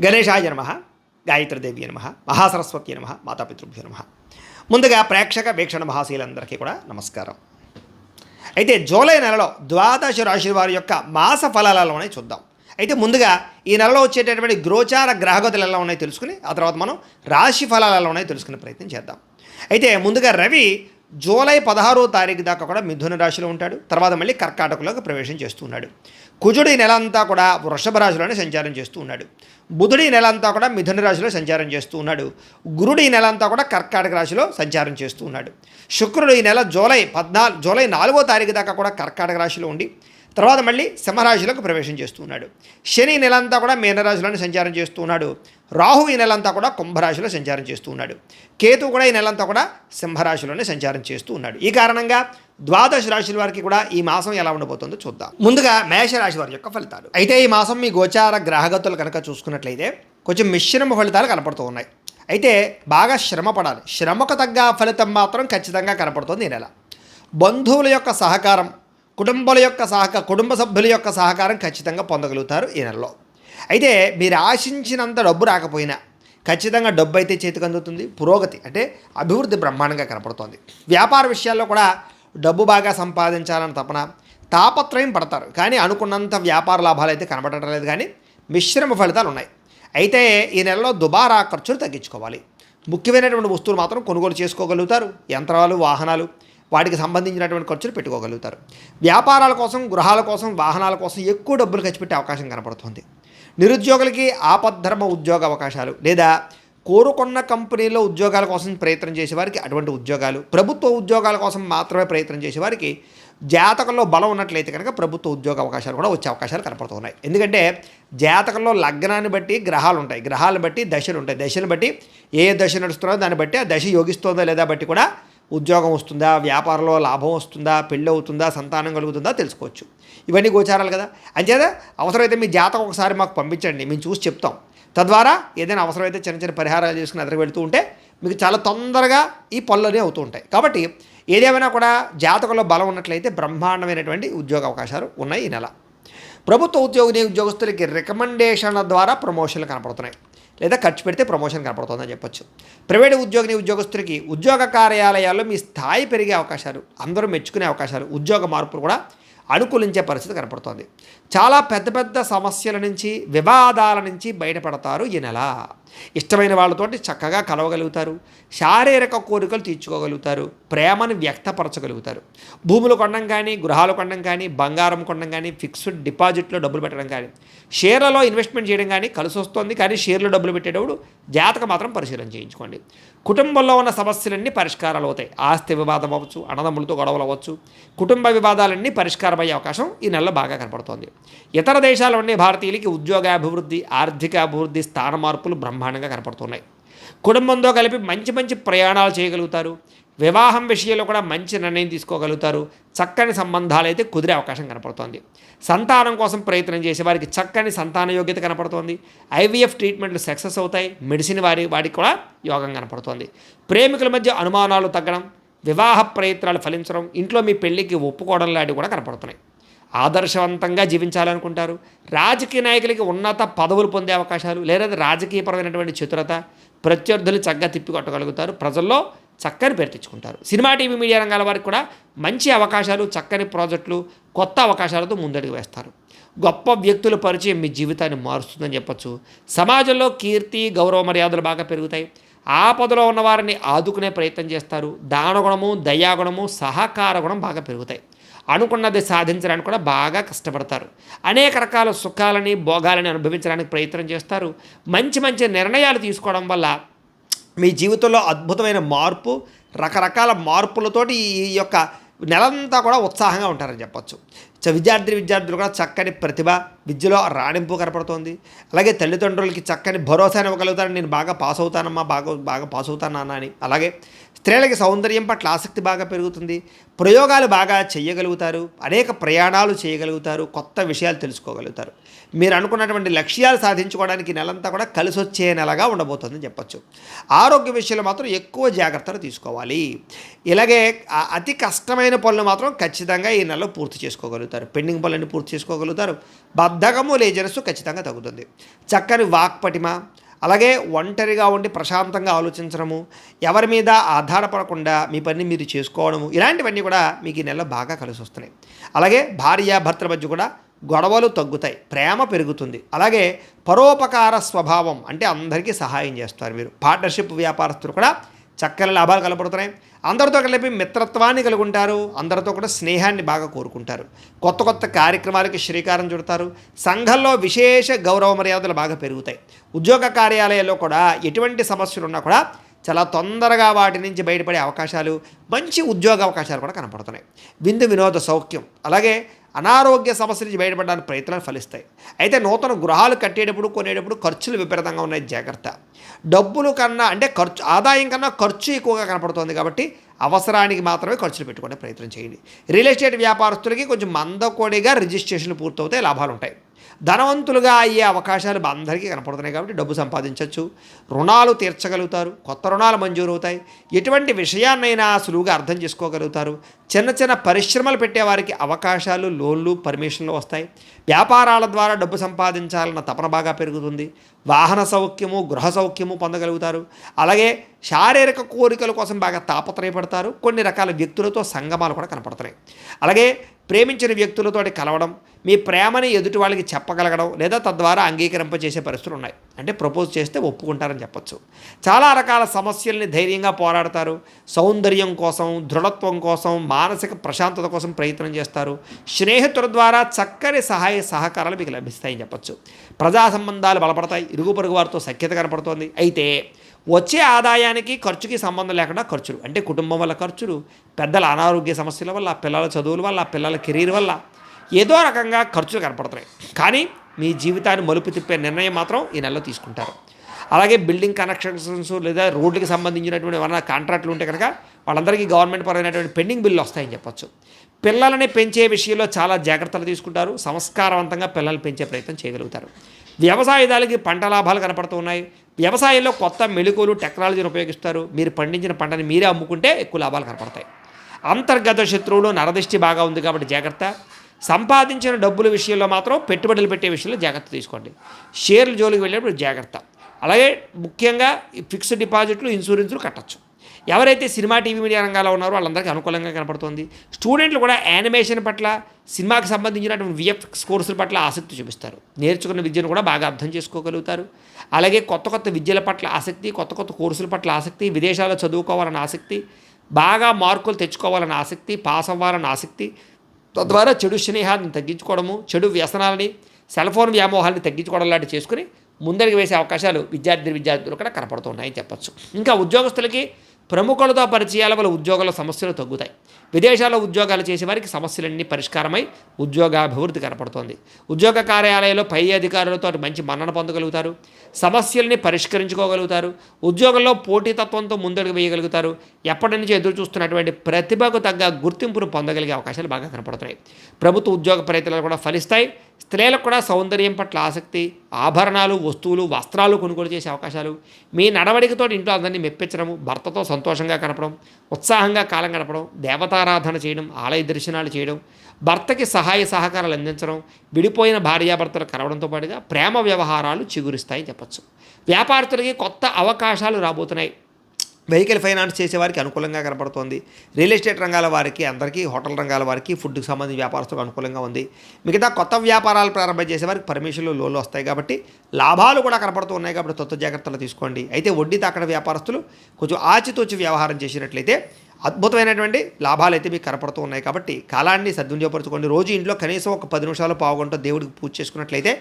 గణేశాయ నమః, గాయత్రీదేవి నమః, మహాసరస్వతి నమః, మాతాపితృభ్యో నమః. ముందుగా ప్రేక్షక వీక్షణ మహాశీలందరికీ కూడా నమస్కారం. అయితే జూలై నెలలో ద్వాదశ రాశి వారి యొక్క మాస ఫలాలలోనే చూద్దాం. అయితే ముందుగా ఈ నెలలో వచ్చేటటువంటి గోచార గ్రహగతులు ఎలా ఉన్నాయో తెలుసుకుని ఆ తర్వాత మనం రాశి ఫలాలు ఎలా ఉన్నాయో తెలుసుకునే ప్రయత్నం చేద్దాం. అయితే ముందుగా రవి జూలై 16వ తారీఖు దాకా కూడా మిథున రాశిలో ఉంటాడు. తర్వాత మళ్ళీ కర్కాటకలోకి ప్రవేశం చేస్తూ ఉన్నాడు. కుజుడు ఈ నెల అంతా కూడా వృషభ రాశిలోనే సంచారం చేస్తూ ఉన్నాడు. బుధుడు ఈ నెల అంతా కూడా మిథున రాశిలో సంచారం చేస్తూ ఉన్నాడు. గురుడు ఈ నెల అంతా కూడా కర్కాటక రాశిలో సంచారం చేస్తూ ఉన్నాడు. శుక్రుడు ఈ నెల జూలై 4వ తారీఖు దాకా కూడా కర్కాటక రాశిలో ఉండి తర్వాత మళ్ళీ సింహరాశిలోకి ప్రవేశం చేస్తూ ఉన్నాడు. శని ఈ నెలంతా కూడా మీనరాశిలోనే సంచారం చేస్తూ ఉన్నాడు. రాహు ఈ నెలంతా కూడా కుంభరాశిలో సంచారం చేస్తూ ఉన్నాడు. కేతు కూడా ఈ నెలంతా కూడా సింహరాశిలోనే సంచారం చేస్తూ ఉన్నాడు. ఈ కారణంగా ద్వాదశ రాశుల వారికి కూడా ఈ మాసం ఎలా ఉండబోతుందో చూద్దాం. ముందుగా మేషరాశి వారి యొక్క ఫలితాలు. అయితే ఈ మాసం మీ గోచార గ్రహగతులు కనుక చూసుకున్నట్లయితే కొంచెం మిశ్రమ ఫలితాలు కనపడుతూ ఉన్నాయి. అయితే బాగా శ్రమ పడాలి. శ్రమకు తగ్గ ఫలితం మాత్రం ఖచ్చితంగా కనపడుతుంది ఈ నెల. బంధువుల యొక్క సహకారం, కుటుంబ సభ్యుల యొక్క సహకారం ఖచ్చితంగా పొందగలుగుతారు ఈ నెలలో. అయితే మీరు ఆశించినంత డబ్బు రాకపోయినా ఖచ్చితంగా డబ్బు అయితే చేతికి అందుతుంది. పురోగతి అంటే అభివృద్ధి బ్రహ్మాండంగా కనపడుతోంది. వ్యాపార విషయాల్లో కూడా డబ్బు బాగా సంపాదించాలని తాపత్రయం పడతారు. కానీ అనుకున్నంత వ్యాపార లాభాలు అయితే కనబడటం లేదు. కానీ మిశ్రమ ఫలితాలు ఉన్నాయి. అయితే ఈ నెలలో దుబారా ఖర్చులు తగ్గించుకోవాలి. ముఖ్యమైనటువంటి వస్తువులు మాత్రం కొనుగోలు చేసుకోగలుగుతారు. యంత్రాలు, వాహనాలు, వాటికి సంబంధించినటువంటి ఖర్చులు పెట్టుకోగలుగుతారు. వ్యాపారాల కోసం, గృహాల కోసం, వాహనాల కోసం ఎక్కువ డబ్బులు ఖర్చు పెట్టే అవకాశం కనపడుతుంది. నిరుద్యోగులకి ఆపద్ధర్మ ఉద్యోగ అవకాశాలు లేదా కోరుకున్న కంపెనీలో ఉద్యోగాల కోసం ప్రయత్నం చేసేవారికి అటువంటి ఉద్యోగాలు, ప్రభుత్వ ఉద్యోగాల కోసం మాత్రమే ప్రయత్నం చేసేవారికి జాతకంలో బలం ఉన్నట్లయితే కనుక ప్రభుత్వ ఉద్యోగ అవకాశాలు కూడా వచ్చే అవకాశాలు కనపడుతున్నాయి. ఎందుకంటే జాతకంలో లగ్నాన్ని బట్టి గ్రహాలు ఉంటాయి, గ్రహాలను బట్టి దశలు ఉంటాయి, దశను బట్టి ఏ దశ నడుస్తుందో దాన్ని బట్టి ఆ దశ యోగిస్తుందో లేదా బట్టి కూడా ఉద్యోగం వస్తుందా, వ్యాపారంలో లాభం వస్తుందా, పెళ్ళి అవుతుందా, సంతానం కలుగుతుందా తెలుసుకోవచ్చు. ఇవన్నీ గోచారాలు కదా. అంచేత అవసరమైతే మీ జాతకం ఒకసారి మాకు పంపించండి, మేము చూసి చెప్తాం. తద్వారా ఏదైనా అవసరమైతే చిన్న చిన్న పరిహారాలు చేసుకుని ఎదురు వెళుతూ ఉంటే మీకు చాలా తొందరగా ఈ పనులనే అవుతూ ఉంటాయి. కాబట్టి ఏదేమైనా కూడా జాతకంలో బలం ఉన్నట్లయితే బ్రహ్మాండమైనటువంటి ఉద్యోగ అవకాశాలు ఉన్నాయి ఈ నెల. ప్రభుత్వ ఉద్యోగస్తులకి రికమెండేషన్ల ద్వారా ప్రమోషన్లు కనపడుతున్నాయి లేదా ఖర్చు పెడితే ప్రమోషన్ కనపడుతుందని చెప్పొచ్చు. ప్రైవేట్ ఉద్యోగస్తులకి ఉద్యోగ కార్యాలయాల్లో మీ స్థాయి పెరిగే అవకాశాలు, అందరూ మెచ్చుకునే అవకాశాలు, ఉద్యోగ మార్పులు కూడా అనుకూలించే పరిస్థితి కనపడుతోంది. చాలా పెద్ద పెద్ద సమస్యల నుంచి, వివాదాల నుంచి బయటపడతారు ఈ నెల. ఇష్టమైన వాళ్ళతోటి చక్కగా కలవగలుగుతారు. శారీరక కోరికలు తీర్చుకోగలుగుతారు. ప్రేమను వ్యక్తపరచగలుగుతారు. భూములు కొనడం కానీ, గృహాలు కొనడం కానీ, బంగారం కొనడం కానీ, ఫిక్స్డ్ డిపాజిట్లో డబ్బులు పెట్టడం కానీ, షేర్లలో ఇన్వెస్ట్మెంట్ చేయడం కానీ కలిసి వస్తుంది. కానీ షేర్లో డబ్బులు పెట్టేటప్పుడు జాతకం మాత్రం పరిశీలన చేయించుకోండి. కుటుంబంలో ఉన్న సమస్యలన్నీ పరిష్కారాలు అవుతాయి. ఆస్తి వివాదం అవ్వచ్చు, అన్నదమ్ములతో గొడవలు అవ్వచ్చు, కుటుంబ వివాదాలన్నీ పరిష్కారమయ్యే అవకాశం ఈ నెలలో బాగా కనపడుతోంది. ఇతర దేశాల్లో ఉండే భారతీయులకి ఉద్యోగాభివృద్ధి, ఆర్థిక అభివృద్ధి, స్థాన మార్పులు బ్రహ్మాండంగా కనపడుతున్నాయి. కుటుంబంతో కలిపి మంచి మంచి ప్రయాణాలు చేయగలుగుతారు. వివాహం విషయంలో కూడా మంచి నిర్ణయం తీసుకోగలుగుతారు. చక్కని సంబంధాలు అయితే కుదిరే అవకాశం కనపడుతోంది. సంతానం కోసం ప్రయత్నం చేసే వారికి చక్కని సంతాన యోగ్యత కనపడుతోంది. ఐవీఎఫ్ ట్రీట్మెంట్లు సక్సెస్ అవుతాయి. మెడిసిన్ వాడికి కూడా యోగం కనపడుతోంది. ప్రేమికుల మధ్య అనుమానాలు తగ్గడం, వివాహ ప్రయత్నాలు ఫలించడం, ఇంట్లో మీ పెళ్లికి ఒప్పుకోవడం లాంటివి కూడా కనపడుతున్నాయి. ఆదర్శవంతంగా జీవించాలనుకుంటారు. రాజకీయ నాయకులకి ఉన్నత పదవులు పొందే అవకాశాలు లేదా రాజకీయపరమైనటువంటి చతురత, ప్రత్యర్థులు చక్కగా తిప్పికొట్టగలుగుతారు. ప్రజల్లో చక్కని పేరు తెచ్చుకుంటారు. సినిమా, టీవీ, మీడియా రంగాల వారికి కూడా మంచి అవకాశాలు, చక్కని ప్రాజెక్టులు, కొత్త అవకాశాలతో ముందడుగు వేస్తారు. గొప్ప వ్యక్తుల పరిచయం మీ జీవితాన్ని మారుస్తుందని చెప్పచ్చు. సమాజంలో కీర్తి, గౌరవ మర్యాదలు బాగా పెరుగుతాయి. ఆపదలో ఉన్న వారిని ఆదుకునే ప్రయత్నం చేస్తారు. దానగుణము, దయాగుణము, సహకార గుణం బాగా పెరుగుతాయి. అనుకున్నది సాధించడానికి కూడా బాగా కష్టపడతారు. అనేక రకాల సుఖాలని, భోగాలని అనుభవించడానికి ప్రయత్నం చేస్తారు. మంచి మంచి నిర్ణయాలు తీసుకోవడం వల్ల మీ జీవితంలో అద్భుతమైన మార్పు, రకరకాల మార్పులతోటి ఈ యొక్క నెలంతా కూడా ఉత్సాహంగా ఉంటారని చెప్పచ్చు. విద్యార్థులు కూడా చక్కని ప్రతిభ, విద్యలో రాణింపు కనపడుతోంది. అలాగే తల్లిదండ్రులకి చక్కని భరోసా ఇవ్వగలుగుతారు. నేను బాగా పాస్ అవుతానమ్మా, బాగా పాస్ అవుతాను నాన్న అని. అలాగే స్త్రీలకి సౌందర్యం పట్ల ఆసక్తి బాగా పెరుగుతుంది. ప్రయోగాలు బాగా చేయగలుగుతారు. అనేక ప్రయాణాలు చేయగలుగుతారు. కొత్త విషయాలు తెలుసుకోగలుగుతారు. మీరు అనుకున్నటువంటి లక్ష్యాలు సాధించుకోవడానికి నెలంతా కూడా కలిసి వచ్చే నెలగా ఉండబోతుందని చెప్పచ్చు. ఆరోగ్య విషయంలో మాత్రం ఎక్కువ జాగ్రత్తలు తీసుకోవాలి. ఇలాగే అతి కష్టమైన పనులు మాత్రం ఖచ్చితంగా ఈ నెలలో పూర్తి చేసుకోగలుగుతారు. చేసుకోగలుగుతారు. పెండింగ్ పనులన్నీ పూర్తి చేసుకోగలుగుతారు. బద్ధకము లేజరస్సు ఖచ్చితంగా తగ్గుతుంది. చక్కని వాక్పటిమ, అలాగే ఒంటరిగా ఉండి ప్రశాంతంగా ఆలోచించడము, ఎవరి మీద ఆధారపడకుండా మీ పని మీరు చేసుకోవడము, ఇలాంటివన్నీ కూడా మీకు ఈ నెలలో బాగా కలిసి వస్తున్నాయి. అలాగే భార్యాభర్తల మధ్య కూడా గొడవలు తగ్గుతాయి, ప్రేమ పెరుగుతుంది. అలాగే పరోపకార స్వభావం, అంటే అందరికీ సహాయం చేస్తారు మీరు. పార్ట్నర్షిప్ వ్యాపారస్తులు కూడా చక్కని లాభాలు కనపడుతున్నాయి. అందరితో కలిపి మిత్రత్వాన్ని కలిగి ఉంటారు. అందరితో కూడా స్నేహాన్ని బాగా కోరుకుంటారు. కొత్త కొత్త కార్యక్రమాలకి శ్రీకారం చుడతారు. సంఘంలో విశేష గౌరవ మర్యాదలు బాగా పెరుగుతాయి. ఉద్యోగ కార్యాలయాల్లో కూడా ఎటువంటి సమస్యలు ఉన్నా కూడా చాలా తొందరగా వాటి నుంచి బయటపడే అవకాశాలు, మంచి ఉద్యోగ అవకాశాలు కూడా కనపడుతున్నాయి. విందు వినోద సౌఖ్యం, అలాగే అనారోగ్య సమస్య నుంచి బయటపడడానికి ప్రయత్నాలు ఫలిస్తాయి. అయితే నూతన గృహాలు కట్టేటప్పుడు కొనేటప్పుడు ఖర్చులు విపరీతంగా ఉన్నాయి, జాగ్రత్త. డబ్బులు కన్నా అంటే ఆదాయం కన్నా ఖర్చు ఎక్కువగా కనపడుతుంది కాబట్టి అవసరానికి మాత్రమే ఖర్చులు పెట్టుకునే ప్రయత్నం చేయండి. రియల్ ఎస్టేట్ వ్యాపారస్తులకి కొంచెం మందకొడిగా రిజిస్ట్రేషన్లు పూర్తవుతాయి, లాభాలు ఉంటాయి. ధనవంతులుగా అయ్యే అవకాశాలు అందరికీ కనపడుతున్నాయి కాబట్టి డబ్బు సంపాదించవచ్చు. రుణాలు తీర్చగలుగుతారు. కొత్త రుణాలు మంజూరు అవుతాయి. ఎటువంటి విషయాన్నైనా సులువుగా అర్థం చేసుకోగలుగుతారు. చిన్న చిన్న పరిశ్రమలు పెట్టేవారికి అవకాశాలు, లోన్లు, పర్మిషన్లు వస్తాయి. వ్యాపారాల ద్వారా డబ్బు సంపాదించాలన్న తపన బాగా పెరుగుతుంది. వాహన సౌఖ్యము, గృహ సౌఖ్యము పొందగలుగుతారు. అలాగే శారీరక కోరికల కోసం బాగా తాపత్రయపడతారు. కొన్ని రకాల వ్యక్తులతో సంగమాలు కూడా కనపడుతున్నాయి. అలాగే ప్రేమించిన వ్యక్తులతోటి కలవడం, మీ ప్రేమని ఎదుటి వాళ్ళకి చెప్పగలగడం, లేదా తద్వారా అంగీకరింపజేసే పరిస్థితులు ఉన్నాయి. అంటే ప్రపోజ్ చేస్తే ఒప్పుకుంటారని చెప్పచ్చు. చాలా రకాల సమస్యల్ని ధైర్యంగా పోరాడతారు. సౌందర్యం కోసం, దృఢత్వం కోసం, మానసిక ప్రశాంతత కోసం ప్రయత్నం చేస్తారు. స్నేహితుల ద్వారా చక్కని సహాయ సహకారాలు మీకు లభిస్తాయని చెప్పచ్చు. ప్రజా సంబంధాలు బలపడతాయి. ఇరుగు పొరుగు వారితో సఖ్యత కనపడుతోంది. అయితే వచ్చే ఆదాయానికి ఖర్చుకి సంబంధం లేకుండా ఖర్చులు, అంటే కుటుంబం వల్ల ఖర్చులు, పెద్దల అనారోగ్య సమస్యల వల్ల, పిల్లల చదువుల వల్ల, పిల్లల కెరీర్ వల్ల ఏదో రకంగా ఖర్చులు కనపడుతున్నాయి. కానీ మీ జీవితాన్ని మలుపు తిప్పే నిర్ణయం మాత్రం ఈ నెలలో తీసుకుంటారు. అలాగే బిల్డింగ్ కనెక్షన్స్ లేదా రోడ్లకు సంబంధించినటువంటి ఏమైనా కాంట్రాక్టులు ఉంటే కనుక వాళ్ళందరికీ గవర్నమెంట్ పరమైనటువంటి పెండింగ్ బిల్లు వస్తాయని చెప్పచ్చు. పిల్లలని పెంచే విషయంలో చాలా జాగ్రత్తలు తీసుకుంటారు. సంస్కారవంతంగా పిల్లల్ని పెంచే ప్రయత్నం చేయగలుగుతారు. వ్యవసాయదారులకి పంట లాభాలు కనపడుతూ ఉన్నాయి. వ్యవసాయంలో కొత్త మెళుకువలు, టెక్నాలజీని ఉపయోగిస్తారు. మీరు పండించిన పంటని మీరే అమ్ముకుంటే ఎక్కువ లాభాలు కనపడతాయి. అంతర్గత శత్రువులు, నరదిష్టి బాగా ఉంది కాబట్టి జాగ్రత్త. సంపాదించిన డబ్బుల విషయంలో మాత్రం పెట్టుబడులు పెట్టే విషయంలో జాగ్రత్త తీసుకోండి. షేర్ల జోలికి వెళ్ళేప్పుడు జాగ్రత్త. అలాగే ముఖ్యంగా ఫిక్స్డ్ డిపాజిట్లు, ఇన్సూరెన్సులు కట్టచ్చు. ఎవరైతే సినిమా, టీవీ, మీడియా రంగాల్లో ఉన్నారో వాళ్ళందరికీ అనుకూలంగా కనపడుతుంది. స్టూడెంట్లు కూడా యానిమేషన్ పట్ల, సినిమాకి సంబంధించినటువంటి విఎఫ్ఎక్స్ కోర్సుల పట్ల ఆసక్తి చూపిస్తారు. నేర్చుకున్న విద్యను కూడా బాగా అర్థం చేసుకోగలుగుతారు. అలాగే కొత్త కొత్త విద్యల పట్ల ఆసక్తి, కొత్త కొత్త కోర్సుల పట్ల ఆసక్తి, విదేశాల్లో చదువుకోవాలన్న ఆసక్తి, బాగా మార్కులు తెచ్చుకోవాలన్న ఆసక్తి, పాస్ అవ్వాలన్న ఆసక్తి, తద్వారా చెడు స్నేహాన్ని తగ్గించుకోవడము, చెడు వ్యసనాలని, సెల్ ఫోన్ వ్యామోహాన్ని తగ్గించుకోవడం లాంటివి చేసుకుని ముందరికి వేసే అవకాశాలు విద్యార్థులు కూడా కనపడుతున్నాయని చెప్పచ్చు. ఇంకా ఉద్యోగస్తులకి ప్రముఖులతో పరిచయాల వల్ల ఉద్యోగాల సమస్యలు తగ్గుతాయి. విదేశాల్లో ఉద్యోగాలు చేసే వారికి సమస్యలన్నీ పరిష్కారమై ఉద్యోగాభివృద్ధి కనపడుతోంది. ఉద్యోగ కార్యాలయంలో పై అధికారులతో మంచి మన్నన పొందగలుగుతారు. సమస్యల్ని పరిష్కరించుకోగలుగుతారు. ఉద్యోగంలో పోటీతత్వంతో ముందడుగు వేయగలుగుతారు. ఎప్పటి నుంచి ఎదురు చూస్తున్నటువంటి ప్రతిభకు తగ్గ గుర్తింపును పొందగలిగే అవకాశాలు బాగా కనపడుతున్నాయి. ప్రభుత్వ ఉద్యోగ ప్రయత్నాలు కూడా ఫలిస్తాయి. స్త్రీలకు కూడా సౌందర్యం పట్ల ఆసక్తి, ఆభరణాలు, వస్తువులు, వస్త్రాలు కొనుగోలు చేసే అవకాశాలు, మీ నడవడికతో ఇంట్లో అందరినీ మెప్పించడం, భర్తతో సంతోషంగా కనపడం, ఉత్సాహంగా కాలం గడపడం, దేవతారాధన చేయడం, ఆలయ దర్శనాలు చేయడం, భర్తకి సహాయ సహకారాలు అందించడం, విడిపోయిన భార్యాభర్తలు కలవడంతో పాటుగా ప్రేమ వ్యవహారాలు చిగురిస్తాయని చెప్పచ్చు. వ్యాపారస్తులకి కొత్త అవకాశాలు రాబోతున్నాయి. వెహికల్ ఫైనాన్స్ చేసేవారికి అనుకూలంగా కనపడుతోంది. రియల్ ఎస్టేట్ రంగాల వారికి, అందరికీ హోటల్ రంగాల వారికి, ఫుడ్కి సంబంధించిన వ్యాపారస్తులకు అనుకూలంగా ఉంది. మిగతా కొత్త వ్యాపారాలు ప్రారంభం చేసేవారికి పర్మిషన్లు, లోన్లు వస్తాయి కాబట్టి లాభాలు కూడా కనపడుతూ ఉన్నాయి కాబట్టి కొత్త జాగ్రత్తలు తీసుకోండి. అయితే వడ్డీ తాకడ వ్యాపారస్తులు కొంచెం ఆచితూచి వ్యవహారం చేసినట్లయితే అద్భుతమైనటువంటి లాభాలు అయితే మీకు కనపడుతూ ఉన్నాయి కాబట్టి కాలాన్ని సద్వినియోగపరచుకోండి. రోజు ఇంట్లో కనీసం ఒక 10 నిమిషాలు, పావుగంట దేవుడికి పూజ చేసుకున్నట్లయితే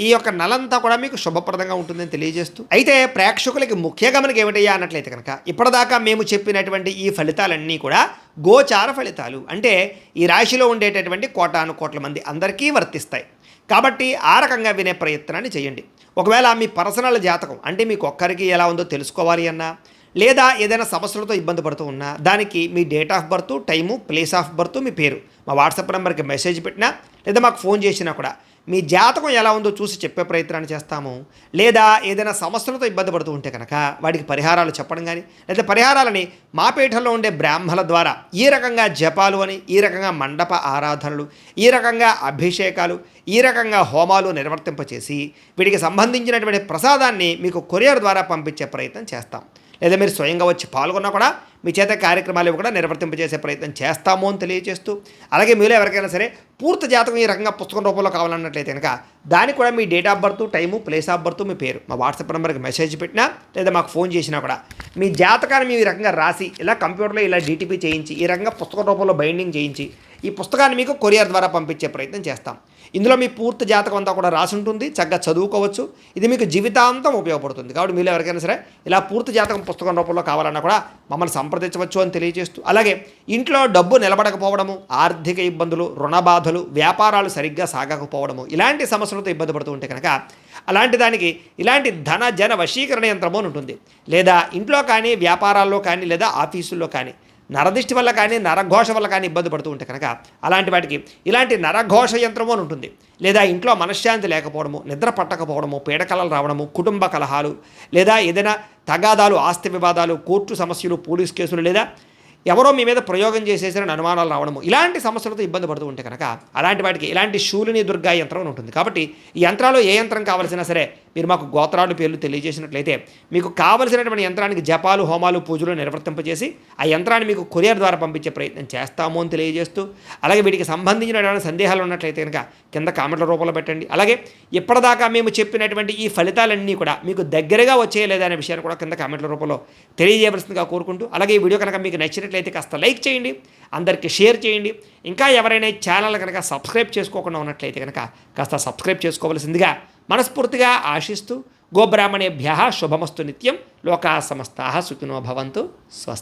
ఈ యొక్క నెలంతా కూడా మీకు శుభప్రదంగా ఉంటుందని తెలియజేస్తూ, అయితే ప్రేక్షకులకి ముఖ్య గమనిక ఏమిటయ్యా అన్నట్లయితే కనుక ఇప్పటిదాకా మేము చెప్పినటువంటి ఈ ఫలితాలన్నీ కూడా గోచార ఫలితాలు, అంటే ఈ రాశిలో ఉండేటటువంటి కోటాను కోట్ల మంది అందరికీ వర్తిస్తాయి కాబట్టి ఆ రకంగా వినే ప్రయత్నాన్ని చేయండి. ఒకవేళ మీ పర్సనల్ జాతకం అంటే మీకు ఒక్కరికి ఎలా ఉందో తెలుసుకోవాలి అన్నా, లేదా ఏదైనా సమస్యలతో ఇబ్బంది పడుతూ ఉన్నా దానికి మీ date of birth, time, place of birth, మీ పేరు మా వాట్సాప్ నెంబర్కి మెసేజ్ పెట్టినా లేదా మాకు ఫోన్ చేసినా కూడా మీ జాతకం ఎలా ఉందో చూసి చెప్పే ప్రయత్నాన్ని చేస్తాము. లేదా ఏదైనా సమస్యలతో ఇబ్బంది పడుతూ ఉంటే కనుక వాటికి పరిహారాలు చెప్పడం కానీ, లేదా పరిహారాలని మా పీఠంలో ఉండే బ్రాహ్మణుల ద్వారా ఈ రకంగా జపాలు అని, ఈ రకంగా మండప ఆరాధనలు, ఈ రకంగా అభిషేకాలు, ఈ రకంగా హోమాలు నిర్వర్తింపచేసి వీటికి సంబంధించినటువంటి ప్రసాదాన్ని మీకు కొరియర్ ద్వారా పంపించే ప్రయత్నం చేస్తాం. లేదా మీరు స్వయంగా వచ్చి పాల్గొన్నా కూడా మీ చేత కార్యక్రమాలు కూడా నిర్వర్తింపజేసే ప్రయత్నం చేస్తాము అని తెలియజేస్తూ, అలాగే మీలో ఎవరికైనా సరే పూర్తి జాతకం ఈ రకంగా పుస్తకం రూపంలో కావాలన్నట్లయితే కనుక దానికి కూడా మీ date of birth, time, place of birth, మీ పేరు మా వాట్సాప్ నెంబర్కి మెసేజ్ పెట్టినా లేదా మాకు ఫోన్ చేసినా కూడా మీ జాతకాన్ని మేము ఈ రకంగా రాసి ఇలా కంప్యూటర్లో ఇలా డీటీపీ చేయించి ఈ రకంగా పుస్తకం రూపంలో బైండింగ్ చేయించి ఈ పుస్తకాన్ని మీకు కొరియర్ ద్వారా పంపించే ప్రయత్నం చేస్తాం. ఇందులో మీ పూర్తి జాతకం అంతా కూడా రాసి ఉంటుంది, చక్కగా చదువుకోవచ్చు. ఇది మీకు జీవితాంతం ఉపయోగపడుతుంది. కాబట్టి మీరు ఎవరికైనా సరే ఇలా పూర్తి జాతకం పుస్తకం రూపంలో కావాలన్నా కూడా మమ్మల్ని సంప్రదించవచ్చు అని తెలియజేస్తూ, అలాగే ఇంట్లో డబ్బు నిలబడకపోవడము, ఆర్థిక ఇబ్బందులు, రుణ బాధలు, వ్యాపారాలు సరిగ్గా సాగకపోవడము, ఇలాంటి సమస్యలతో ఇబ్బంది పడుతూ ఉంటే కనుక అలాంటి దానికి ఇలాంటి ధన జన వశీకరణ యంత్రము అని ఉంటుంది. లేదా ఇంట్లో కానీ, వ్యాపారాల్లో కానీ, లేదా ఆఫీసుల్లో కానీ నరదిష్టి వల్ల కానీ, నరఘోష వల్ల కానీ ఇబ్బంది పడుతూ ఉంటే కనుక అలాంటి వాటికి ఇలాంటి నరఘోష యంత్రము అని ఉంటుంది. లేదా ఇంట్లో మనశ్శాంతి లేకపోవడము, నిద్ర పట్టకపోవడము, పీడకలలు రావడము, కుటుంబ కలహాలు, లేదా ఏదైనా తగాదాలు, ఆస్తి వివాదాలు, కోర్టు సమస్యలు, పోలీస్ కేసులు, లేదా ఎవరో మీ మీద ప్రయోగం చేసేసిన అనుమానాలు రావడము, ఇలాంటి సమస్యలతో ఇబ్బంది పడుతూ ఉంటే కనుక అలాంటి వాటికి ఇలాంటి శూలిని దుర్గా యంత్రం అని ఉంటుంది. కాబట్టి ఈ యంత్రాలు ఏ యంత్రం కావలసినా సరే మీరు మాకు గోత్రాలు పేర్లు తెలియజేసినట్లయితే మీకు కావలసినటువంటి యంత్రానికి జపాలు, హోమాలు, పూజలు నిర్వర్తింపజేసి ఆ యంత్రాన్ని మీకు కొరియర్ ద్వారా పంపించే ప్రయత్నం చేస్తాము అని తెలియజేస్తూ, అలాగే వీటికి సంబంధించిన సందేహాలు ఉన్నట్లయితే కనుక కింద కామెంట్ల రూపంలో పెట్టండి. అలాగే ఇప్పటిదాకా మేము చెప్పినటువంటి ఈ ఫలితాలన్నీ కూడా మీకు దగ్గరగా వచ్చేయలేదా అనే విషయాన్ని కూడా కింద కామెంట్ల రూపంలో తెలియజేయవలసిందిగా కోరుకుంటూ, అలాగే ఈ వీడియో కనుక మీకు నచ్చినట్లయితే కాస్త లైక్ చేయండి, అందరికీ షేర్ చేయండి. ఇంకా ఎవరైనా ఛానల్ కనుక సబ్స్క్రైబ్ చేసుకోకుండా ఉన్నట్లయితే కనుక కాస్త సబ్స్క్రైబ్ చేసుకోవలసిందిగా మనస్ఫూర్తిగా ఆశిస్తూ, గోబ్రాహ్మణేభ్యः శుభమస్తు నిత్యం, లోకాः సమస్తాः సుఖినో భవంతు. స్వస్తి.